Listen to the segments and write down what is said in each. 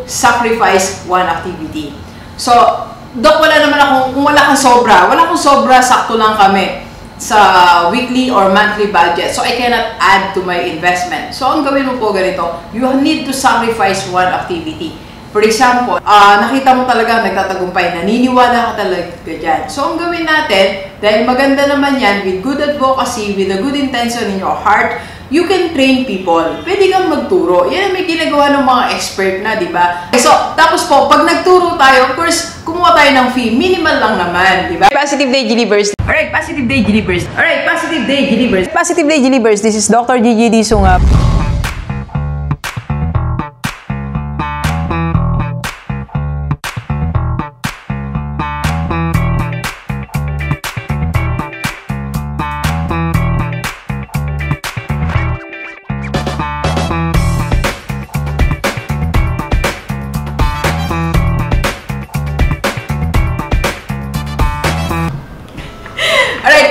sacrifice one activity. So, Dok, wala naman akong, kung wala akong sobra, sakto lang kami sa weekly or monthly budget. So, I cannot add to my investment. So, ang gawin mo po ganito, you need to sacrifice one activity. For example, nakita mo talaga nagtatagumpay, naniniwala ka talaga dyan. So, ang gawin natin, dahil maganda naman yan, with good advocacy, with a good intention in your heart, you can train people. Pwede kang magturo. Yan ang may ginagawa ng mga expert na, di ba? So, tapos po, pag nagturo tayo, of course, kumuha tayo ng fee. Minimal lang naman, di ba? Positive Day Gilibers. Alright, Positive Day Gilibers. Alright, Positive Day Gilibers. Positive Day Gilibers. This is Dr. Gigi Disunga.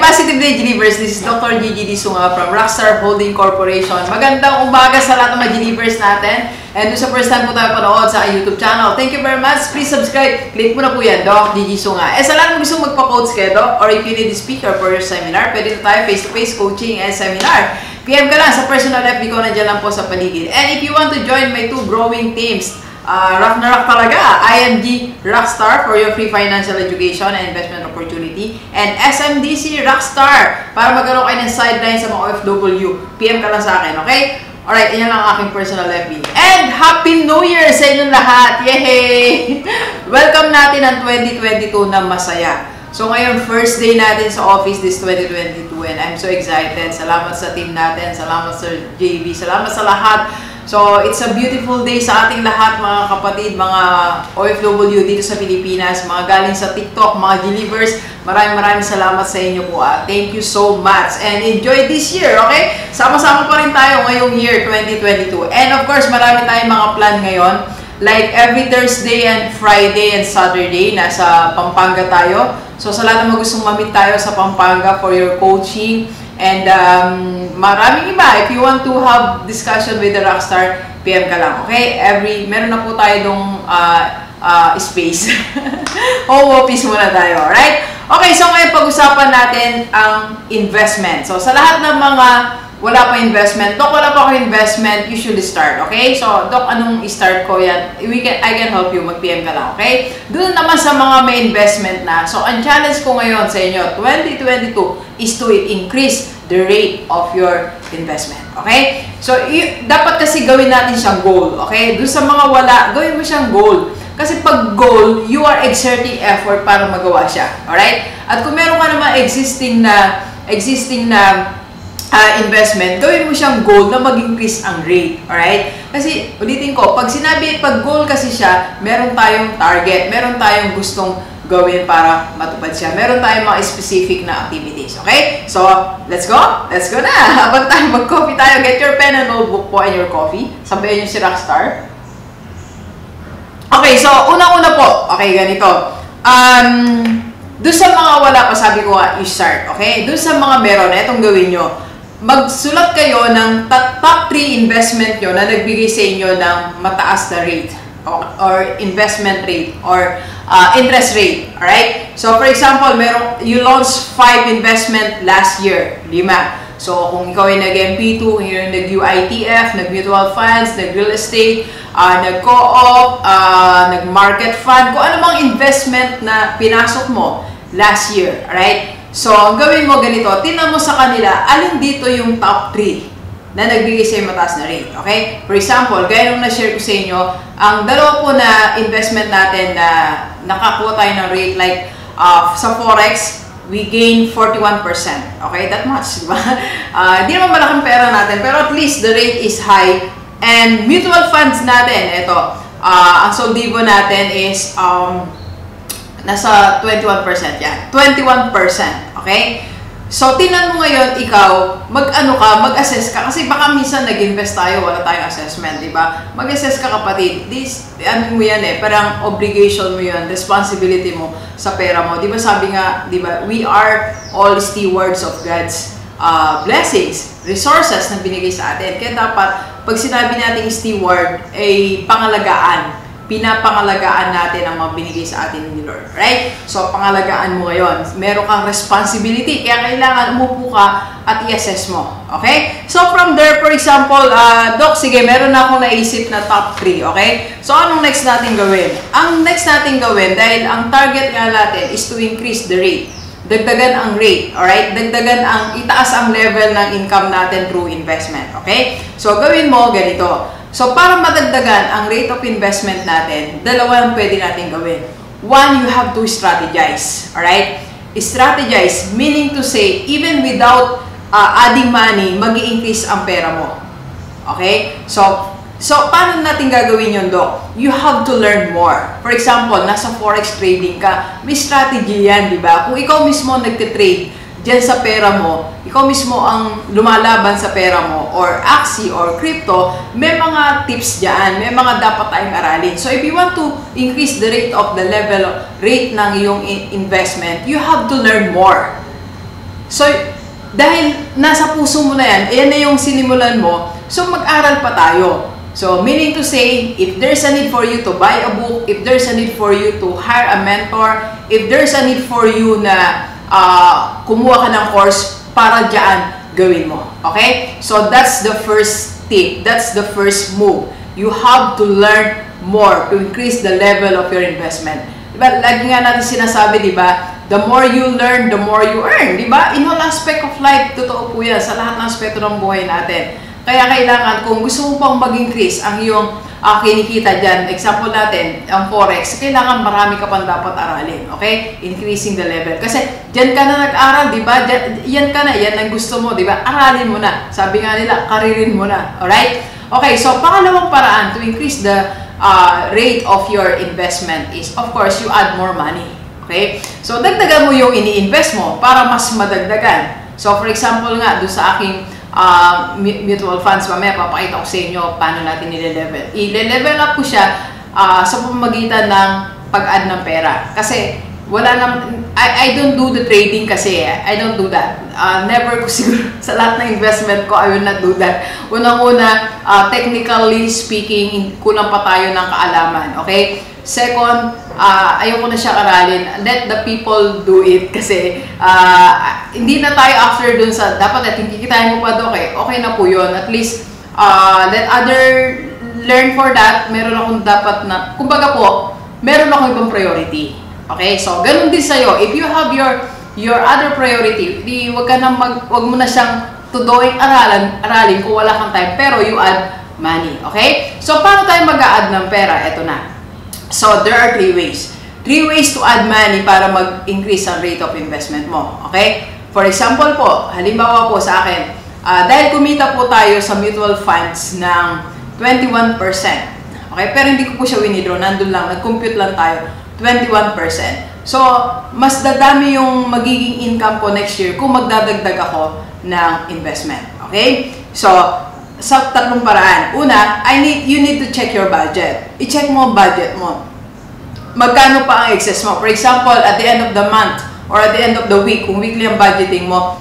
Positive Day Gilibers, this is Dr. Gigi Disunga from Rockstar Holding Corporation. Magandang umaga sa lahat ng mga Gilibers natin. And doon sa first time po tayo panood sa YouTube channel, thank you very much. Please subscribe. Click mo na po yan, Doc Gigi Disunga. Sa lahat ng gusto magpa-coach kayo, Doc, or if you need a speaker for your seminar, pwede na tayo face-to-face coaching and seminar. PM ka lang sa personal FB ko, nandiyan lang po sa paligid. And if you want to join my two growing teams, rock na rock talaga, IMG Rockstar for your free financial education and investment opportunity, and SMDC Rockstar para magkaroon kayo ng sideline sa mga OFW. PM ka lang sa akin, okay? Alright, yan lang ang aking personal FB. And Happy New Year sa inyong lahat! Yay! Welcome natin ang 2022 na masaya. So ngayon, first day natin sa office this 2022 and I'm so excited. Salamat sa team natin, salamat sa JB, salamat sa lahat. So, it's a beautiful day sa ating lahat, mga kapatid, mga OFW dito sa Pilipinas, mga galing sa TikTok, mga Gilibers. Maraming salamat sa inyo po. Thank you so much. And enjoy this year, okay? Sama-sama pa rin tayo ngayong year 2022. And of course, marami tayong mga plan ngayon. Like every Thursday and Friday and Saturday, nasa Pampanga tayo. So, sa lahat ng mga gustong mamit tayo sa Pampanga for your coaching. And maraming iba, if you want to have discussion with the Rockstar, PM ka lang, okay? Meron na po tayo dong space. Home office muna tayo, alright? Okay, so ngayon pag-usapan natin ang investment. So sa lahat ng mga wala pa investment, Doc, wala pa ako investment, you should start, okay? So, Doc, anong i-start ko yan? I can help you, mag-PM ka lang, okay? Doon naman sa mga may investment na. So, ang challenge ko ngayon sa inyo, 2022, is to increase the rate of your investment, okay? So, dapat kasi gawin natin siyang goal, okay? Doon sa mga wala, gawin mo siyang goal. Kasi pag goal, you are exerting effort para magawa siya, alright? At kung meron ka naman existing na investment, gawin mo siyang goal na mag-increase ang rate. Alright? Kasi, ulitin ko, pag goal kasi siya, meron tayong target, meron tayong gustong gawin para matupad siya. Meron tayong mga specific na activities. Okay? So, let's go? Let's go na! Habang tayo mag-coffee tayo, get your pen and notebook po and your coffee. Sabayan nyo si Rockstar. Okay, so, unang-una po. Okay, ganito. Doon sa mga wala pa, sabi ko nga, you start. Okay? Doon sa mga meron, itong gawin nyo. Magsulat kayo ng top 3 investment nyo na nagbigay sa inyo ng mataas na rate or investment rate or interest rate. Alright? So, for example, you launched 5 investment last year. 5. So, kung ikaw ay nag-MP2, kung ikaw ay nag-UITF, nag-mutual funds, nag-real estate, nag-co-op, nag-market fund, kung ano mang investment na pinasok mo last year. Alright? So, ang gawin mo ganito, tingnan mo sa kanila, alin dito yung top 3 na nagbigay sa'yo mataas na rate. Okay? For example, gaya nung na-share ko sa inyo, ang dalawa po na investment natin na nakakuha tayo ng rate, like sa Forex, we gain 41%. Okay? That much, diba? Hindi naman malaking pera natin, pero at least the rate is high. And mutual funds natin, ito, ang soldibo natin is nasa 21% yan. 21%. Okay? So, tingnan mo ngayon, ikaw, mag-assess ka. Kasi baka minsan nag-invest tayo, wala tayong assessment, di ba? Mag-assess ka, kapatid. Ano mo yan parang obligation mo yan, responsibility mo sa pera mo. Di ba sabi nga, di ba, we are all stewards of God's blessings, resources na binigay sa atin. Kaya dapat, pag sinabi natin steward, ay pangalagaan pinapangalagaan natin ang mga binigay sa atin ni Lord. Right? So, pangalagaan mo ngayon. Meron kang responsibility. Kaya kailangan umupo ka at i-assess mo. Okay? So, from there, for example, Doc, sige, meron na akong naisip na top 3. Okay? So, anong next natin gawin? Ang next natin gawin, dahil ang target nga natin is to increase the rate. Dagdagan ang rate. Alright? Itaas ang level ng income natin through investment. Okay? So, gawin mo ganito. So, para madagdagan ang rate of investment natin, dalawa ang pwede natin gawin. One, you have to strategize. Alright? Strategize, meaning to say, even without adding money, mag-i-increase ang pera mo. Okay? So, paano natin gagawin yun, Doc? You have to learn more. For example, nasa forex trading ka, may strategy yan, di ba? Kung ikaw mismo nagtitrade dyan sa pera mo, ikaw mismo ang lumalaban sa pera mo, or Axie, or crypto, may mga tips dyan, may mga dapat tayong aralin. So, if you want to increase the rate of the level, rate ng iyong investment, you have to learn more. So, dahil nasa puso mo na yan, ayan na yung sinimulan mo, so mag-aral pa tayo. So, meaning to say, if there's a need for you to buy a book, if there's a need for you to hire a mentor, if there's a need for you na kumuha ka ng course, para dyan gawin mo. Okay? So, that's the first tip. That's the first move. You have to learn more to increase the level of your investment. Diba? Lagi nga natin sinasabi, diba? The more you learn, the more you earn. Diba? In all aspect of life, totoo po yan sa lahat ng aspeto ng buhay natin. Kaya kailangan, kung gusto mo pang mag-increase ang iyong kinikita dyan, example natin, ang forex, kailangan marami ka pang dapat aralin. Okay? Increasing the level. Kasi dyan ka na nag-aral, di ba? Yan ka na, yan ang gusto mo, di ba? Aralin mo na. Sabi nga nila, karirin mo na. Alright? Okay, so pangalawang paraan to increase the rate of your investment is, of course, you add more money. Okay? So, dagdagan mo yung ini-invest mo para mas madagdagan. So, for example nga, doon sa aking mutual funds, mamaya papakita ko sa inyo paano natin i-level. I-level up ko siya sa pamamagitan ng pag-add ng pera. Kasi wala naman, I don't do the trading kasi. I don't do that. Never ko siguro sa lahat ng investment ko, I will not do that. Unang-una, technically speaking, kulang pa tayo ng kaalaman. Okay? Second, ayoko na siya aralin. Let the people do it kasi hindi na tayo after dun sa dapat natin kikitain mo pa, okay na po yun. At least let other learn for that. Meron akong dapat na, kumbaga po, meron akong ibang priority. Okay? So, ganun din sa'yo. If you have your other priority, wag mo na siyang tudoing aralin kung wala kang time, pero you add money. Okay? So, paano tayo mag-a-add ng pera? Ito na. So, there are 3 ways. 3 ways to add money para mag-increase ang rate of investment mo. Okay? For example po, halimbawa po sa akin, dahil kumita po tayo sa mutual funds ng 21%. Okay? Pero hindi ko po siya winidraw. Nandun lang, nag-compute lang tayo. 21%. So, mas dadami yung magiging income ko next year kung magdadagdag ako ng investment. Okay? So, sa tatlong paraan. Una, you need to check your budget. I-check mo ang budget mo. Magkano pa ang excess mo? For example, at the end of the month or at the end of the week, kung weekly ang budgeting mo,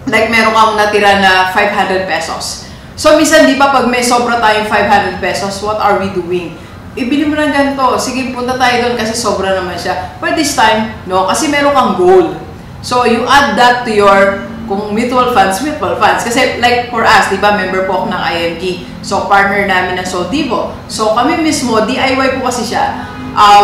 like meron kang natira na 500 pesos. So, minsan, di ba, pag may sobra tayong 500 pesos, what are we doing? Ibili mo lang ganito. Sige, punta tayo doon kasi sobra naman siya. But this time, no, kasi meron kang goal. So, you add that to your kung mutual funds. Kasi like for us, di ba, member po ako ng IMG. So, partner namin ng Soldivo. So, kami mismo, DIY po kasi siya.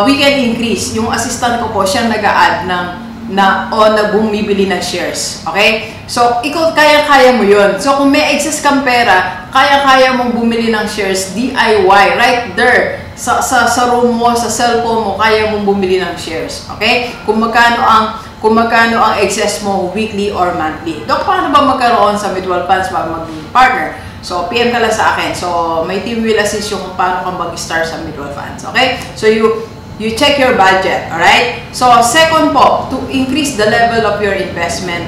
We can increase. Yung assistant ko po, siyang nag-a-add na bumibili ng shares. Okay? So, ikaw, kaya-kaya mo yun. So, kung may excess kang pera, kaya-kaya mong bumili ng shares, DIY, right there. Sa room mo, sa cellphone mo, kaya mong bumili ng shares. Okay? Kung magkano ang excess mo weekly or monthly. Dok, paano ba magkaroon sa mutual funds para maging partner? So, PM ka lang sa akin. So, my team will assist you kung paano ka mag-start sa mutual funds. Okay? So, you check your budget. Alright? So, second po, to increase the level of your investment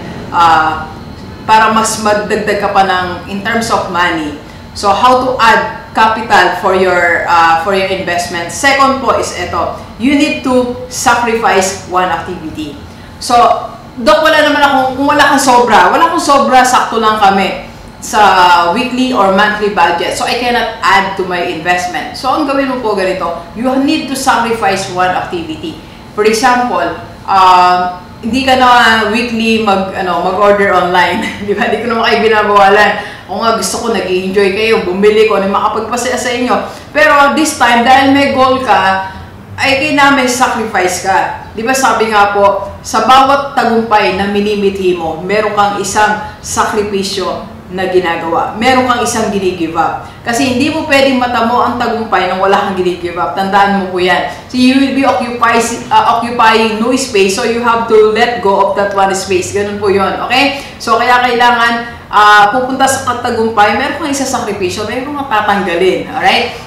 para mas magdagdag ka pa ng in terms of money. So, how to add capital for your investment. Second po is ito. You need to sacrifice one activity. So, Dok, kung wala kang sobra, sakto lang kami. sa weekly or monthly budget. So, I cannot add to my investment. So, ang gawin mo po ganito, you need to sacrifice one activity. For example, hindi ka na weekly mag-order online. Di ba? Hindi ko naman kayo binabawalan. O nga, gusto ko, nag-i-enjoy kayo, bumili ko, makapagpasaya sa inyo. Pero this time, dahil may goal ka, ay kailangan may sacrifice ka. Di ba sabi nga po, sa bawat tagumpay na minimithi mo, meron kang isang sakripisyo na ginagawa. Meron kang isang gini-give up. Kasi hindi mo pwedeng matamo ang tagumpay nang wala kang gini-give up. Tandaan mo po yan. So you will be occupying no space, so you have to let go of that one space. Ganun po yun. Okay? So kaya kailangan pupunta sa katagumpay, meron kang isang sakripisyo, meron kang tatanggalin. Alright?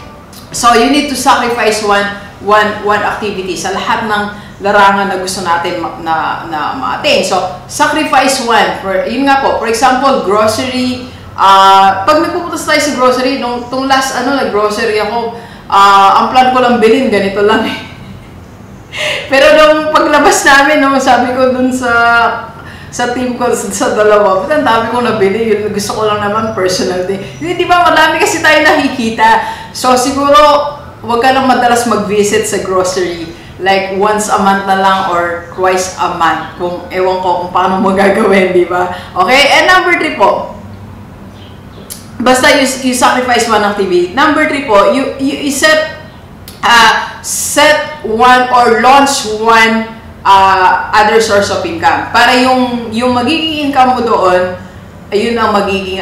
So you need to sacrifice one activity sa lahat ng larangan na gusto natin na ma-attain. So, sacrifice one. Yun nga po, for example, grocery. Pag nagpupunta tayo sa grocery, nung last nag-grocery ako, ang plan ko lang bilhin, ganito lang eh. Pero nung paglabas namin, sabi ko dun sa team ko, sa dalawa, ang dami ko nabili, yun, gusto ko lang naman personal din. Di ba, marami kasi tayo nakikita. So, siguro, huwag ka lang madalas mag-visit sa grocery. Like once a month na lang or twice a month. Kung ewan ko kung paano mo gagawin, di ba? Okay? And number 3 po. Basta you sacrifice one activity. Number 3 po, you set one or launch one other source of income. Para yung magiging income mo doon, ayun ang magiging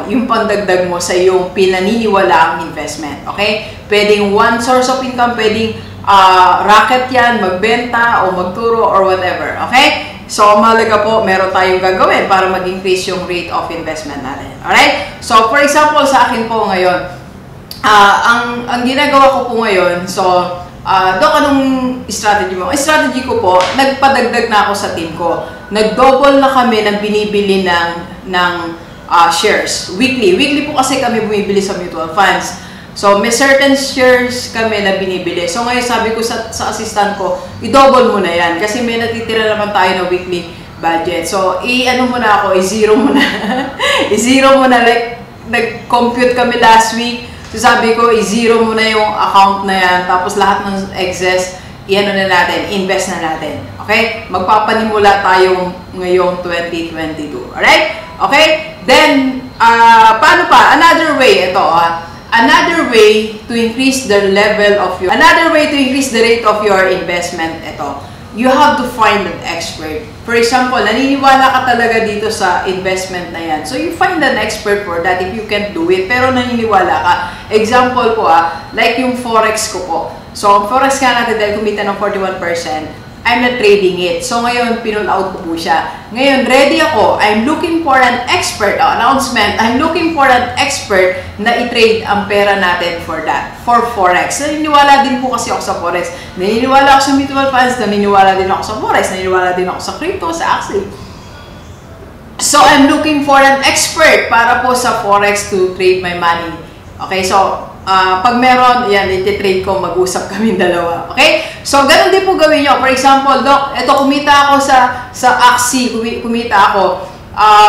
yung pandagdag mo sa yung pinaniniwalaang investment. Okay? Pwedeng one source of income, pwedeng racket yan, magbenta o magturo or whatever. Okay? So, mahalaga po, meron tayong gagawin para mag-increase yung rate of investment natin. Alright? So, for example, sa akin po ngayon, ang ginagawa ko po ngayon, so, Dok, anong strategy mo? Ang strategy ko po, nagpadagdag na ako sa team ko. Nag-double na kami ng binibili ng shares. Weekly. Weekly po kasi kami bumibili sa mutual funds. So, may certain shares kami na binibili. So, ngayon sabi ko sa assistant ko, i-double mo na yan. Kasi may natitira naman tayo na weekly budget. So, i-zero mo na. I-zero mo na. Like, nag-compute kami last week. So, sabi ko, i-zero mo na yung account na yan. Tapos, lahat ng excess, na natin, invest na natin. Okay? Magpapanimula tayo ngayong 2022. Alright? Okay? Then, paano pa? Another way, ito, another way to increase the rate of your investment, ito, you have to find an expert. For example, naniniwala ka talaga dito sa investment na yan. So, you find an expert for that if you can't do it, pero naniniwala ka. Example po, like yung forex ko po. So, ang forex nga natin dahil kumita ng 41%, I'm not trading it. So, ngayon, pinull out ko po siya. Ngayon, ready ako. I'm looking for an expert. Announcement. I'm looking for an expert na i-trade ang pera natin for that. For Forex. Naniniwala din po kasi ako sa Forex. Naniniwala ako sa mutual funds. Naniniwala din ako sa Forex. Naniniwala din ako sa crypto, sa Axie. So, I'm looking for an expert para po sa Forex to trade my money. Okay, so, pag meron, yan, iti-trade ko, mag-usap kami dalawa. Okay? So, ganun din po gawin nyo. For example, Doc, eto, kumita ako sa Axie, kumita ako.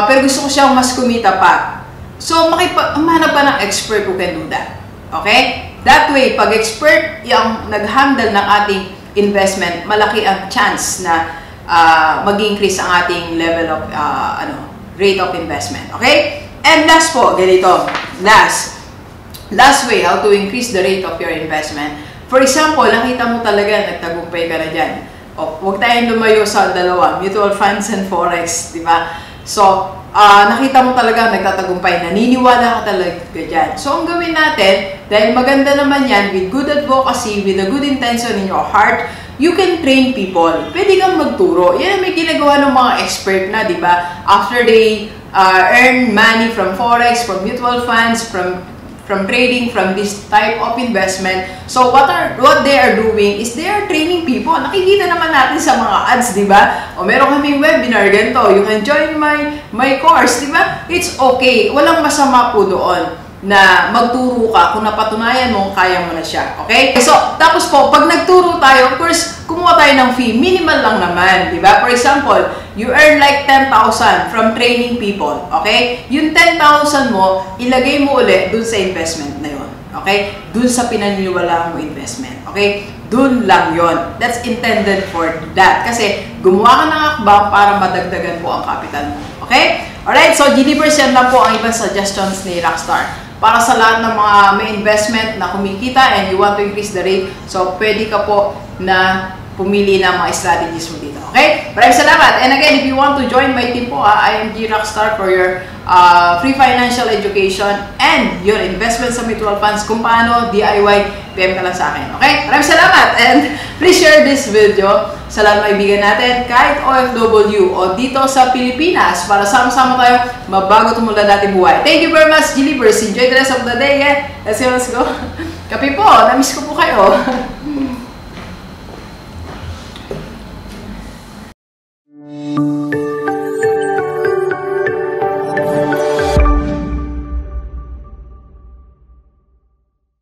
Pero gusto ko siyang mas kumita pa. So, manap pa ng expert who can do that. Okay? That way, pag expert yung nag-handle ng ating investment, malaki ang chance na mag-increase ang ating level of, rate of investment. Okay? And last po, ganito. Last way, how to increase the rate of your investment. For example, nakita mo talaga, nagtagumpay ka na dyan. Huwag tayong lumayo sa dalawa, mutual funds and forex, di ba? So, nakita mo talaga, nagtatagumpay, naniniwala ka talaga dyan. So, ang gawin natin, dahil maganda naman yan, with good advocacy, with a good intention in your heart, you can train people. Pwede kang magturo. Yan may ginagawa ng mga expert na, di ba? After they earn money from forex, from mutual funds, from trading, from this type of investment. So, what they are doing is they are training people. Nakikita naman natin sa mga ads, di ba? O, meron kaming webinar, ganito. You can join my course, di ba? It's okay. Walang masama po doon. na magturo ka kung napatunayan mo, kaya mo na siya. Okay? So, tapos po, pag nagturo tayo, of course, kumuha tayo ng fee. Minimal lang naman, di ba? For example, you earn like 10,000 from training people. Okay? Yung 10,000 mo, ilagay mo ulit dun sa investment na yun. Okay? Dun sa pinaniniwalaan mo investment. Okay? Dun lang yon. That's intended for that. Kasi, gumawa ka ng akbang para madagdagan po ang capital mo. Okay? Alright, so Gdivers, yan lang po ang ibang suggestions ni Rockstar. Para sa lahat ng mga may investment na kumikita and you want to increase the rate, so pwede ka po na pumili ng mga strategies mo dito. Okay? Maraming salamat. And again, if you want to join my team po, I am G Rockstar for your free financial education and your investment sa mutual funds. Kung paano, DIY, PM ka lang sa akin. Okay? Maraming salamat. And please share this video sa lahat ng kaibigan natin, kahit OFW o dito sa Pilipinas, para sama-sama tayo mabago tumula dating buhay. Thank you very much, Gdivers. Enjoy the rest of the day. Let's go. Kape po. Namiss ko po kayo.